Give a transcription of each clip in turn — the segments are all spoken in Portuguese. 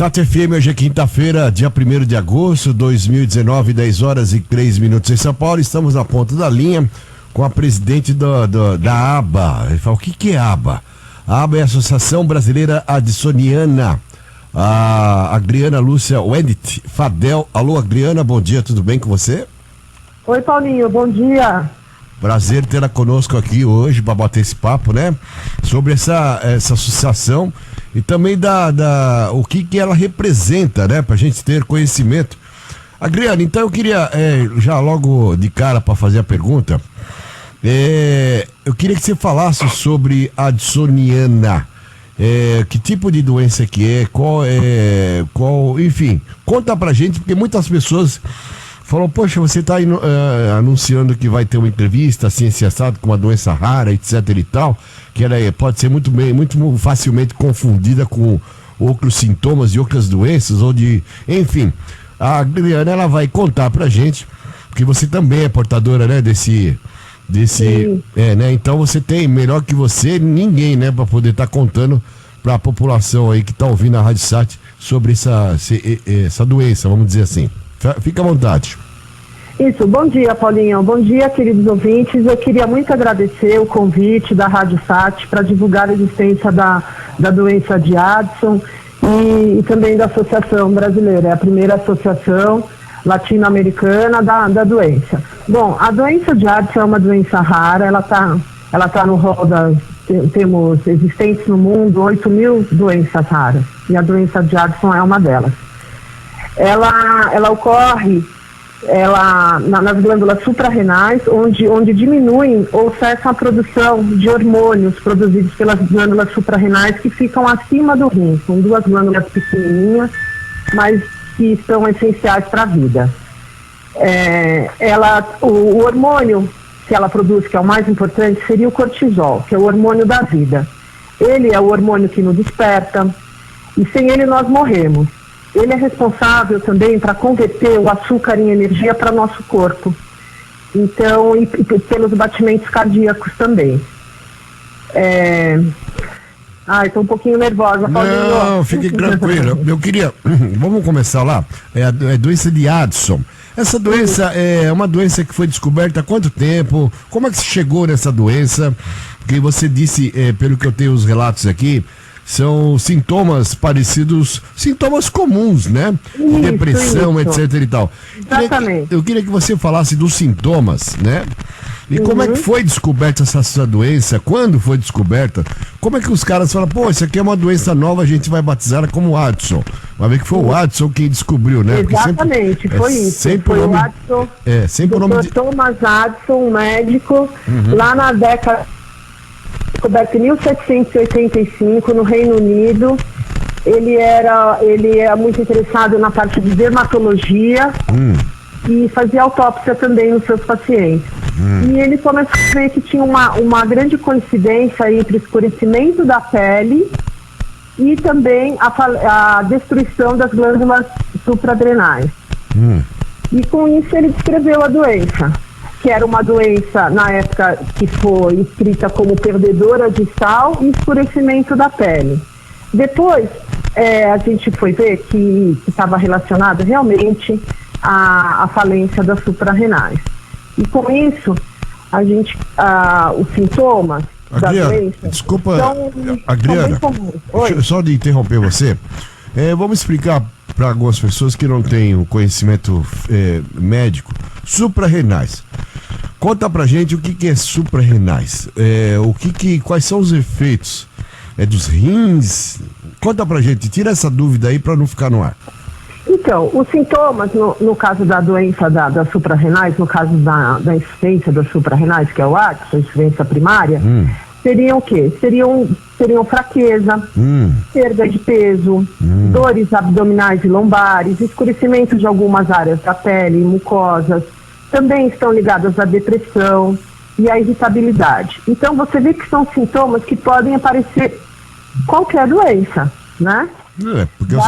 RC7 FM, hoje é quinta-feira, dia 1º de agosto de 2019, 10 horas e 3 minutos em São Paulo. Estamos na ponta da linha com a presidente da ABA. Ele fala, o que é ABA? A ABA é a Associação Brasileira Addisoniana. A Adriana Lúcia Wendt Fadel. Alô, Adriana, bom dia, tudo bem com você? Oi, Paulinho, bom dia. Prazer tê-la conosco aqui hoje para bater esse papo, né? Sobre essa associação e também o que ela representa, né? Pra gente ter conhecimento. Adriana, então eu queria, já logo de cara para fazer a pergunta, eu queria que você falasse sobre a Addisoniana. Que tipo de doença que é, enfim, conta pra gente, porque muitas pessoas falam, poxa, você está anunciando que vai ter uma entrevista assim, assado, com uma doença rara, etc e tal, que ela pode ser muito facilmente confundida com outros sintomas de outras doenças, enfim, a Adriana, ela vai contar pra gente, porque você também é portadora, né, né, então você tem, melhor que você, ninguém, né, para poder estar contando para a população aí que está ouvindo a Rádio Sat sobre essa doença, vamos dizer assim. Fica à vontade. Isso, bom dia, Paulinho. Bom dia, queridos ouvintes. Eu queria muito agradecer o convite da Rádio Sat para divulgar a existência da doença de Addison e também da Associação Brasileira. É a primeira associação latino-americana da doença. Bom, a doença de Addison é uma doença rara, ela tá no rol temos existentes no mundo 8.000 doenças raras, e a doença de Addison é uma delas. Ela ocorre nas glândulas suprarrenais, onde diminuem ou cessam a produção de hormônios produzidos pelas glândulas suprarrenais que ficam acima do rim. São duas glândulas pequenininhas, mas que são essenciais para a vida. O hormônio que ela produz, que é o mais importante, seria o cortisol, que é o hormônio da vida. Ele é o hormônio que nos desperta, e sem ele nós morremos. Ele é responsável também para converter o açúcar em energia para nosso corpo. Então, e pelos batimentos cardíacos também. Estou um pouquinho nervosa, Paulinho. Não, fique tranquilo. Eu queria... Vamos começar lá. É a doença de Addison. Essa doença é uma doença que foi descoberta há quanto tempo? Como é que se chegou nessa doença? Porque você disse, pelo que eu tenho os relatos aqui, são sintomas parecidos, sintomas comuns, né? Isso, depressão, etc e tal. Exatamente. Eu queria que você falasse dos sintomas, né? E como é que foi descoberta essa doença? Quando foi descoberta? Como é que os caras falam, pô, isso aqui é uma doença nova, a gente vai batizar como Addison. Vai ver que foi o Addison quem descobriu, né? Exatamente, foi isso. Sempre foi o Addison, sempre o nome Thomas Addison, um médico, lá na década... descoberto em 1785 no Reino Unido. Ele é muito interessado na parte de dermatologia e fazia autópsia também nos seus pacientes. E ele começou a ver que tinha uma grande coincidência entre o escurecimento da pele e também a destruição das glândulas supraadrenais. E com isso ele descreveu a doença, que era uma doença, na época, que foi escrita como perdedora de sal e escurecimento da pele. Depois, a gente foi ver que estava relacionada realmente à falência das suprarrenais. E com isso, os sintomas da doença... Desculpa, Adriana, só de interromper você, vamos explicar para algumas pessoas que não têm o conhecimento médico, suprarrenais. Conta pra gente o que é suprarrenais, quais são os efeitos dos rins. Conta pra gente, tira essa dúvida aí para não ficar no ar. Então, os sintomas, no caso da doença das suprarrenais, no caso da insuficiência das suprarrenais, que é o Addison, a insuficiência primária, seriam o quê? Seriam fraqueza, perda de peso, dores abdominais e lombares, escurecimento de algumas áreas da pele, mucosas, também estão ligadas à depressão e à irritabilidade. Então, você vê que são sintomas que podem aparecer qualquer doença, né? Porque os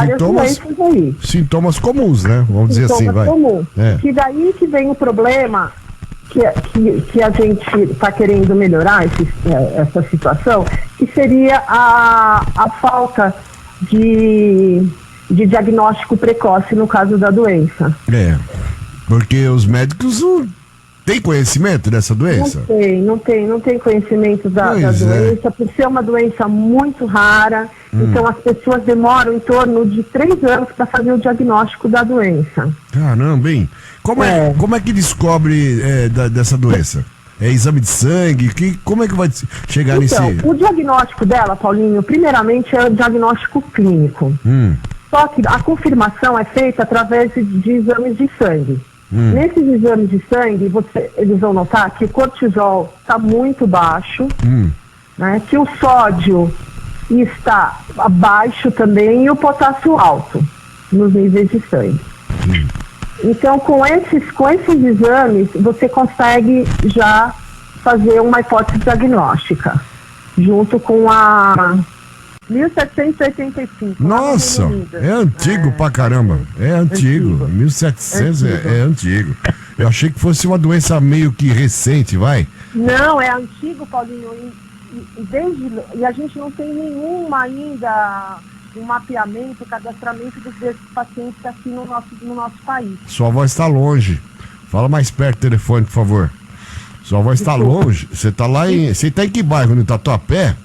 sintomas comuns, né? Vamos dizer assim, vai. Comuns. Que daí que vem o problema que a gente está querendo melhorar essa situação, que seria a falta de de diagnóstico precoce no caso da doença. Porque os médicos não têm conhecimento dessa doença? Não tem conhecimento da doença, por ser uma doença muito rara, então as pessoas demoram em torno de 3 anos para fazer o diagnóstico da doença. Caramba, hein? Como é que descobre dessa doença? É exame de sangue? Como é que vai chegar nesse... O diagnóstico dela, Paulinho, primeiramente é o diagnóstico clínico. Só que a confirmação é feita através de exames de sangue. Nesses exames de sangue, eles vão notar que o cortisol está muito baixo, né, que o sódio está abaixo também e o potássio alto nos níveis de sangue. Então, com esses exames, você consegue já fazer uma hipótese diagnóstica, junto com a 1785. Nossa, é antigo pra caramba. É antigo. 1700 é antigo. Eu achei que fosse uma doença meio que recente, vai? Não, é antigo, Paulinho. E a gente não tem nenhuma ainda um mapeamento, cadastramento desses pacientes aqui no nosso país. Sua voz está longe. Fala mais perto do telefone, por favor. Sua voz está longe. Você está lá em... Você está em que bairro? No Tatuapé?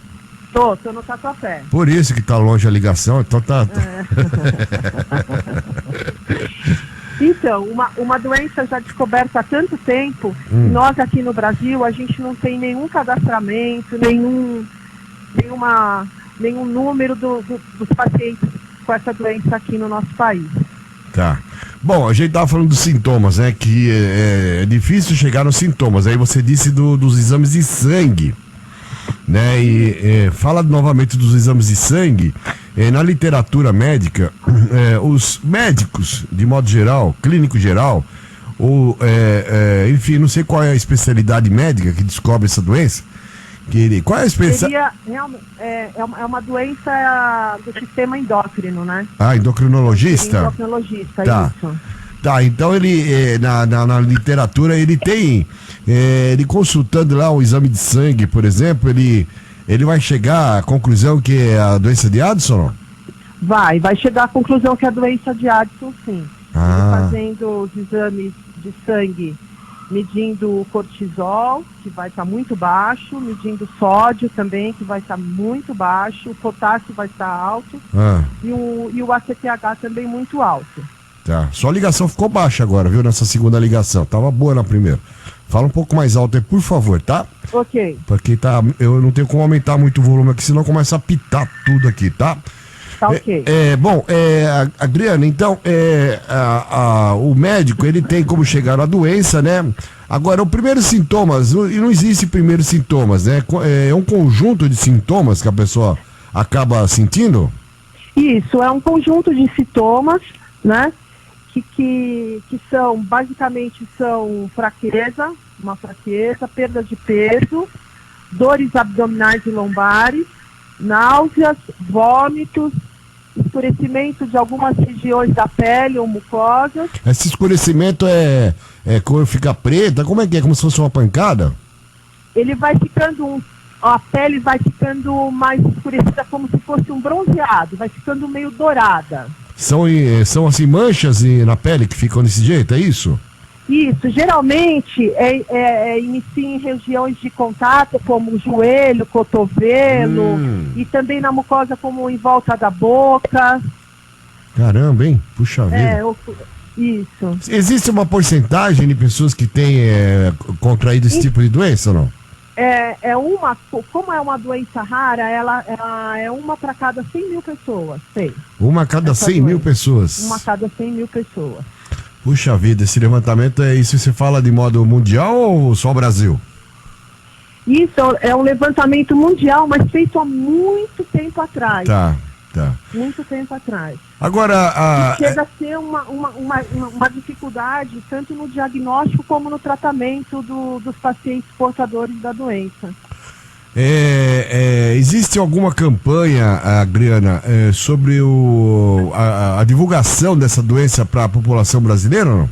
Tô no Tatuapé. Por isso que tá longe a ligação, então tá... Então, uma doença já descoberta há tanto tempo, nós aqui no Brasil, a gente não tem nenhum cadastramento, nenhum número dos pacientes com essa doença aqui no nosso país. Tá. Bom, a gente tava falando dos sintomas, né? Que é difícil chegar nos sintomas. Aí você disse dos exames de sangue, né? E fala novamente dos exames de sangue. Na literatura médica, os médicos, de modo geral, clínico geral, ou enfim, não sei qual é a especialidade médica que descobre essa doença. Qual é a especialidade? É uma doença do sistema endócrino, né? Ah, endocrinologista? Endocrinologista, tá. Isso. Tá, então ele, na literatura, ele tem, ele consultando lá o exame de sangue, por exemplo, ele vai chegar à conclusão que é a doença de Addison? Vai chegar à conclusão que é a doença de Addison, sim. Ele fazendo os exames de sangue, medindo o cortisol, que vai estar muito baixo, medindo o sódio também, que vai estar muito baixo, o potássio vai estar alto, e o ACTH também muito alto. Tá, sua ligação ficou baixa agora, viu, nessa segunda ligação, tava boa na primeira. Fala um pouco mais alto aí, por favor, tá? Ok. Porque eu não tenho como aumentar muito o volume aqui, senão começa a pitar tudo aqui, tá? Tá ok. Bom, Adriana, então, o médico, ele tem como chegar à doença, né? Agora, o primeiro sintomas, e não existe primeiros sintomas, né? É um conjunto de sintomas que a pessoa acaba sentindo? Isso, é um conjunto de sintomas, né? Que são, basicamente, fraqueza, perda de peso, dores abdominais e lombares, náuseas, vômitos, escurecimento de algumas regiões da pele ou mucosas. Esse escurecimento cor fica preta? Como é que é? Como se fosse uma pancada? Ele vai ficando, a pele vai ficando mais escurecida, como se fosse um bronzeado, vai ficando meio dourada. São assim manchas na pele que ficam desse jeito, é isso? Isso, geralmente inicia em regiões de contato, como o joelho, cotovelo, e também na mucosa, como em volta da boca. Caramba, hein? Puxa vida. Isso. Existe uma porcentagem de pessoas que têm contraído esse tipo de doença ou não? Como é uma doença rara, ela é uma para cada 100 mil pessoas, sei. Uma a cada 100 mil pessoas? Uma a cada 100 mil pessoas. Puxa vida, esse levantamento isso você fala de modo mundial ou só Brasil? Isso é um levantamento mundial, mas feito há muito tempo atrás. Tá. Muito tempo atrás. Agora, chega a ser uma dificuldade, tanto no diagnóstico como no tratamento dos pacientes portadores da doença. Existe alguma campanha, Adriana, sobre a divulgação dessa doença para a população brasileira ou não?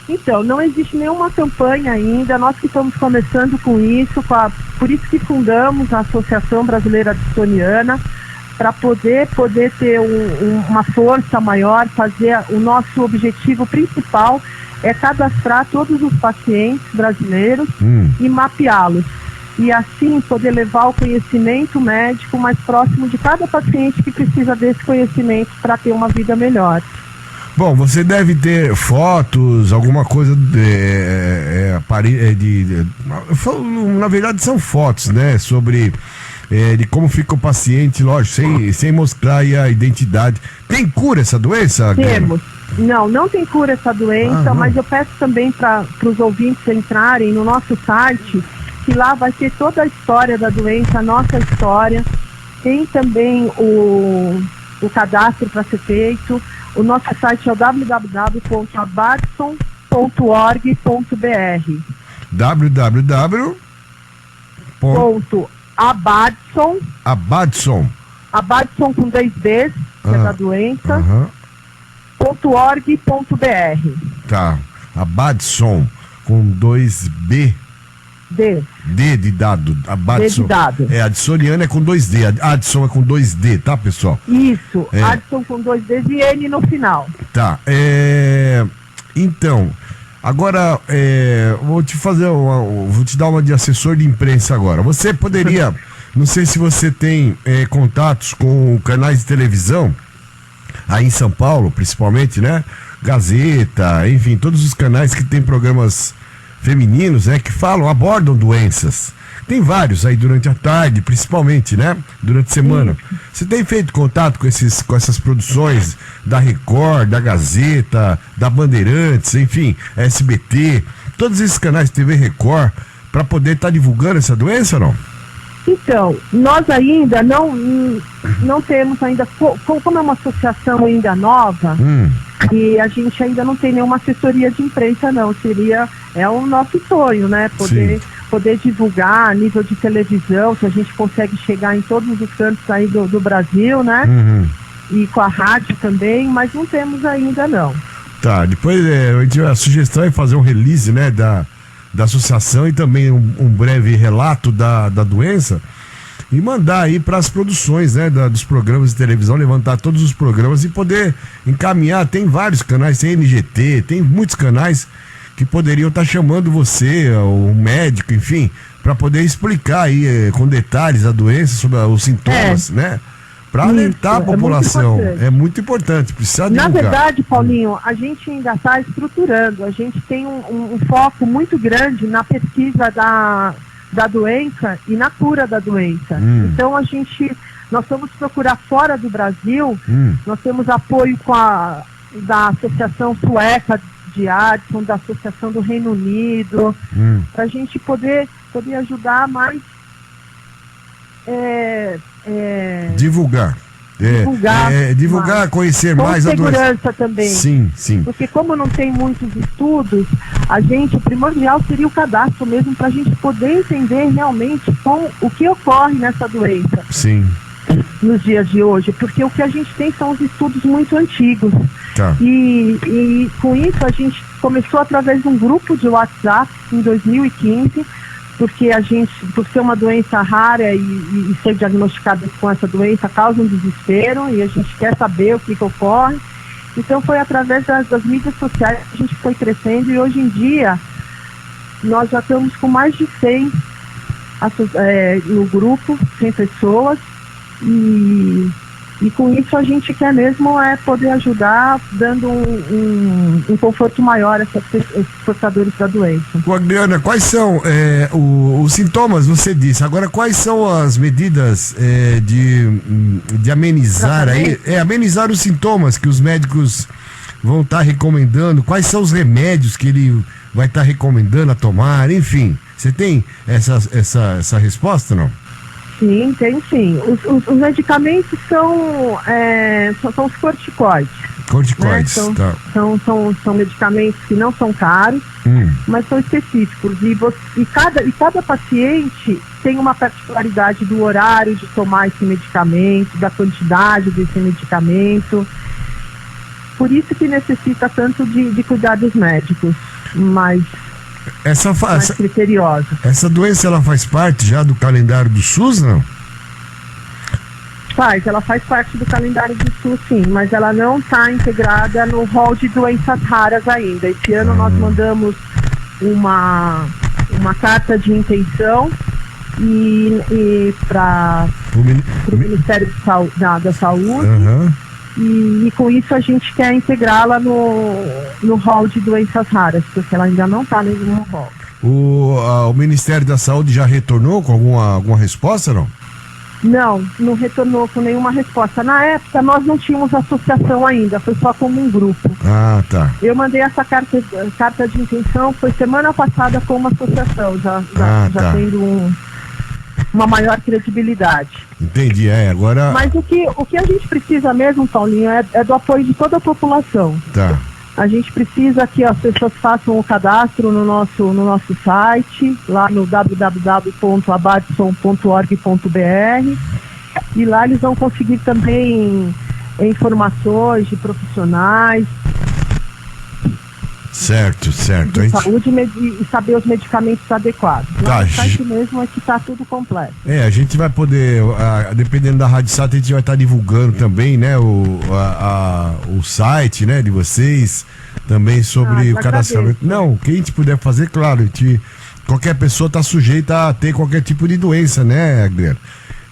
Então, não existe nenhuma campanha ainda, nós que estamos começando com isso, por isso que fundamos a Associação Brasileira Addisoniana, para poder ter uma força maior, fazer o nosso objetivo principal é cadastrar todos os pacientes brasileiros e mapeá-los. E assim poder levar o conhecimento médico mais próximo de cada paciente que precisa desse conhecimento para ter uma vida melhor. Bom, você deve ter fotos, alguma coisa na verdade são fotos, né? Sobre de como fica o paciente, lógico, sem mostrar aí a identidade. Tem cura essa doença? Temos. Não tem cura essa doença, mas eu peço também para os ouvintes entrarem no nosso site, que lá vai ter toda a história da doença, a nossa história. Tem também o cadastro para ser feito. O nosso site é o www.abadson.org.br. Abadson com 2 Ds, que é da doença, .org.br. Tá, Abadson com 2 B. D de dado. Abadson. D de dado. Adsoniana é com 2 D. Adson é com 2 D, tá, pessoal? Isso, Adson com 2 Ds e N no final. Tá, então, agora vou te dar uma de assessor de imprensa agora. Você poderia, não sei se você tem contatos com canais de televisão, aí em São Paulo, principalmente, né? Gazeta, enfim, todos os canais que tem programas femininos, que abordam doenças. Tem vários aí durante a tarde, principalmente, né? Durante a semana. Você tem feito contato com essas produções da Record, da Gazeta, da Bandeirantes, enfim, SBT, todos esses canais de TV Record, para poder estar divulgando essa doença, não? Então, nós ainda não temos ainda, como é uma associação ainda nova, e a gente ainda não tem nenhuma assessoria de imprensa, não. É o nosso sonho, né? Poder divulgar a nível de televisão, que a gente consegue chegar em todos os cantos aí do Brasil, né? E com a rádio também, mas não temos ainda, não. Tá, depois a sugestão é fazer um release, né, da associação e também um breve relato da doença e mandar aí para as produções, né, dos programas de televisão, levantar todos os programas e poder encaminhar. Tem vários canais, tem NGT, tem muitos canais que poderiam estar chamando você, o médico, enfim, para poder explicar aí com detalhes a doença, sobre os sintomas, né? Para alertar a população. É muito importante, precisa divulgar. Na verdade, Paulinho, a gente ainda está estruturando, a gente tem um foco muito grande na pesquisa da doença e na cura da doença. Então nós vamos procurar fora do Brasil, nós temos apoio da Associação Sueca de Adson, da Associação do Reino Unido, para a gente poder ajudar mais divulgar, conhecer mais a doença. Com segurança também. Sim. Porque como não tem muitos estudos, o primordial seria o cadastro mesmo, para a gente poder entender realmente o que ocorre nessa doença. Sim. Nos dias de hoje, porque o que a gente tem são os estudos muito antigos. Tá. E com isso a gente começou através de um grupo de WhatsApp em 2015, porque por ser uma doença rara e ser diagnosticada com essa doença causa um desespero e a gente quer saber o que ocorre. Então foi através das mídias sociais que a gente foi crescendo e hoje em dia nós já estamos com mais de 100 no grupo, 100 pessoas e com isso a gente quer mesmo poder ajudar, dando um conforto maior a esses portadores da doença. Adriana, quais são os sintomas, você disse, agora quais são as medidas de amenizar amenizar os sintomas que os médicos vão estar recomendando, quais são os remédios que ele vai estar recomendando a tomar, enfim, você tem essa resposta, não? Sim, tem sim. Os medicamentos são os corticoides. Corticoides, né? tá. São medicamentos que não são caros, mas são específicos. E cada paciente tem uma particularidade do horário de tomar esse medicamento, da quantidade desse medicamento. Por isso que necessita tanto de cuidados médicos, mais criteriosos. Essa doença ela faz parte já do calendário do SUS, não? Ela faz parte do calendário do SUS, sim, mas ela não está integrada no rol de doenças raras ainda. Esse ano nós mandamos uma carta de intenção para o Ministério da Saúde, e com isso a gente quer integrá-la no rol de doenças raras, porque ela ainda não está no rol. O Ministério da Saúde já retornou com alguma resposta, não? Não retornou com nenhuma resposta. Na época, nós não tínhamos associação ainda, foi só como um grupo. Ah, tá. Eu mandei essa carta de intenção, foi semana passada com uma associação, já tendo uma maior credibilidade. Entendi, agora... Mas o que a gente precisa mesmo, Paulinho, é do apoio de toda a população. Tá. A gente precisa que as pessoas façam o cadastro no nosso site, lá no www.abadson.org.br, e lá eles vão conseguir também informações de profissionais. Certo. De saúde e saber os medicamentos adequados. Tá, o site mesmo é que está tudo completo. A gente vai poder, dependendo da Rádio Sat, a gente vai estar divulgando também, né, o site, né, de vocês, também sobre o cadastramento. Não, o que a gente puder fazer, claro, qualquer pessoa está sujeita a ter qualquer tipo de doença, né, Adriana?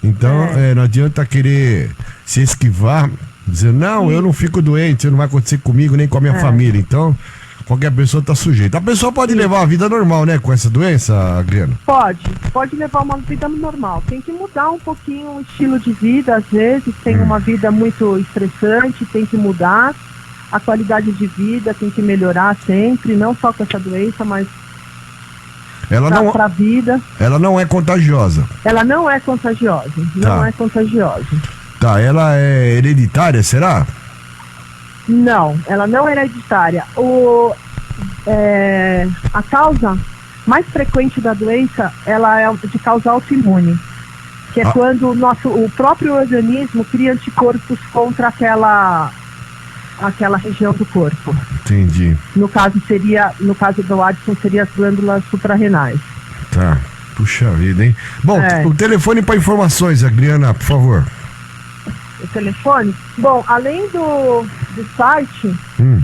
Então, não adianta querer se esquivar, dizer, não, eu não fico doente, isso não vai acontecer comigo nem com a minha família. Então, qualquer pessoa está sujeita. A pessoa pode levar a vida normal, né, com essa doença, Adriana? Pode levar uma vida normal. Tem que mudar um pouquinho o estilo de vida, às vezes tem uma vida muito estressante, tem que mudar. A qualidade de vida tem que melhorar sempre, não só com essa doença, mas para a vida. Ela não é contagiosa. Ela não é contagiosa, não é contagiosa. Tá, ela é hereditária, será? Não, ela não é hereditária. A causa mais frequente da doença, ela é de causa autoimune, que é quando o próprio organismo cria anticorpos contra aquela região do corpo. Entendi. No caso do Addison, seria as glândulas suprarrenais. Tá, puxa vida, hein? Bom, o telefone para informações, Adriana, por favor. O telefone? Bom, além do site,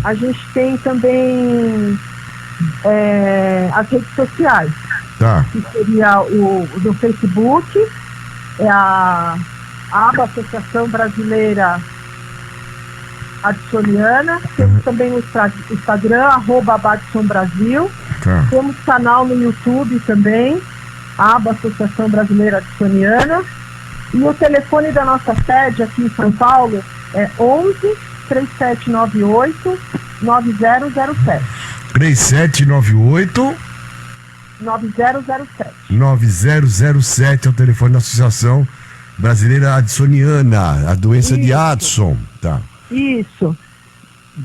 a gente tem também as redes sociais. Tá. Que seria do Facebook, a aba Associação Brasileira Addisoniana. Temos também o Instagram, @AbadsonBrasil. Tá. Temos canal no YouTube também, a aba Associação Brasileira Addisoniana. E o telefone da nossa sede aqui em São Paulo é 11-3798-9007. 3798 9007. 9007 é o telefone da Associação Brasileira Addisoniana, a doença de Addison. Tá. Isso.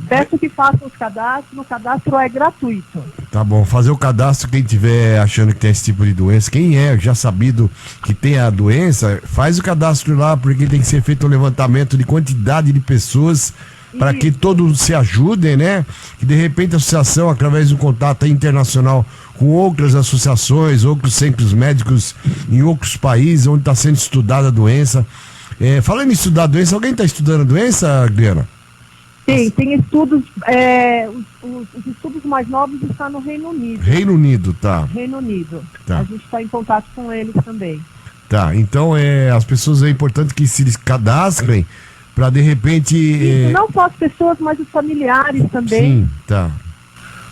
Peço que façam os cadastros, o cadastro é gratuito. Tá bom, fazer o cadastro, quem tiver achando que tem esse tipo de doença, quem já sabido que tem a doença, faz o cadastro lá, porque tem que ser feito um levantamento de quantidade de pessoas para que todos se ajudem, né? Que de repente a associação, através do contato internacional com outras associações, outros centros médicos em outros países onde está sendo estudada a doença. Falando em estudar a doença, alguém está estudando a doença, Adriana? Tem estudos, os estudos mais novos estão no Reino Unido. Reino Unido, tá. Reino Unido. Tá. A gente está em contato com eles também. Tá, então as pessoas é importante que se cadastrem para de repente... Isso, não só as pessoas, mas os familiares também. Sim, tá.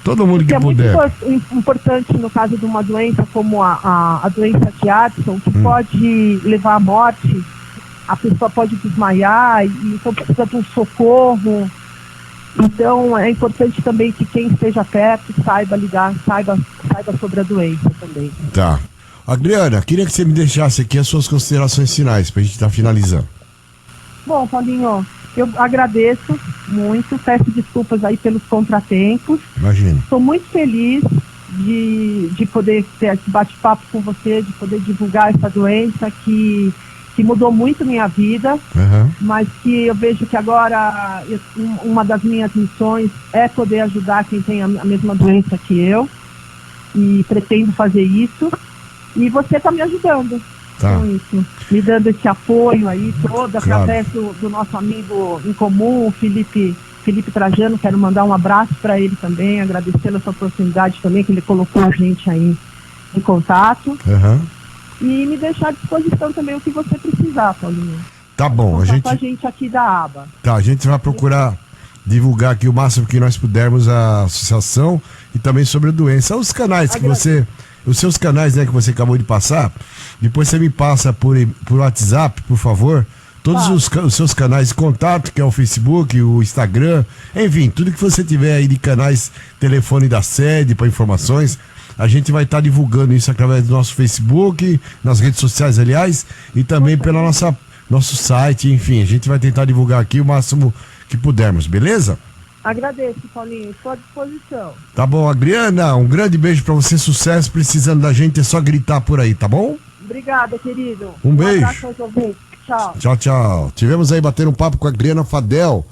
Todo mundo que puder. É muito importante no caso de uma doença como a doença de Addison, que pode levar à morte. A pessoa pode desmaiar, e então precisa de um socorro. Então é importante também que quem esteja perto saiba sobre a doença também. Tá. Adriana, queria que você me deixasse aqui as suas considerações finais pra gente estar finalizando. Bom, Paulinho, eu agradeço muito, peço desculpas aí pelos contratempos. Imagina. Estou muito feliz de poder ter esse bate-papo com você, de poder divulgar essa doença que mudou muito minha vida, mas que eu vejo que agora uma das minhas missões é poder ajudar quem tem a mesma doença que eu, e pretendo fazer isso, e você está me ajudando. Tá. com isso, me dando esse apoio aí todo, através do nosso amigo em comum, o Felipe Trajano. Quero mandar um abraço para ele também, agradecendo essa oportunidade também que ele colocou a gente aí em contato. E me deixar à disposição também o que você precisar, Paulinho. Tá bom, a gente aqui da aba. Tá, a gente vai procurar divulgar aqui o máximo que nós pudermos a associação e também sobre a doença. Os canais os seus canais, né, que você acabou de passar, depois você me passa por WhatsApp, por favor, todos os seus canais de contato, que é o Facebook, o Instagram, enfim, tudo que você tiver aí de canais, telefone da sede para informações, a gente vai estar divulgando isso através do nosso Facebook, nas redes sociais, aliás, e também pelo nosso site, enfim, a gente vai tentar divulgar aqui o máximo que pudermos, beleza? Agradeço, Paulinho, estou à disposição. Tá bom, Adriana, um grande beijo pra você, sucesso, precisando da gente é só gritar por aí, tá bom? Obrigada, querido. Um beijo. Abraço aos ouvintes. Tchau. Tchau, tchau. Tivemos aí batendo um papo com a Adriana Fadel,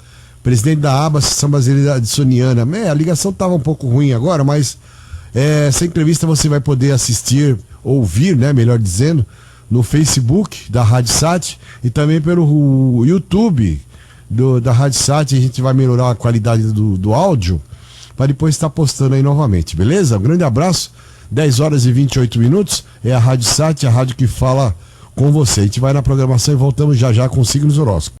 presidente da ABA, Associação Brasileira Adsoniana. A ligação tava um pouco ruim agora, mas essa entrevista você vai poder assistir, ouvir, né, melhor dizendo, no Facebook da Rádio Sat e também pelo YouTube da Rádio Sat. A gente vai melhorar a qualidade do áudio para depois estar postando aí novamente, beleza? Um grande abraço, 10 horas e 28 minutos, é a Rádio Sat, a rádio que fala com você. A gente vai na programação e voltamos já com Signos Horóscopo.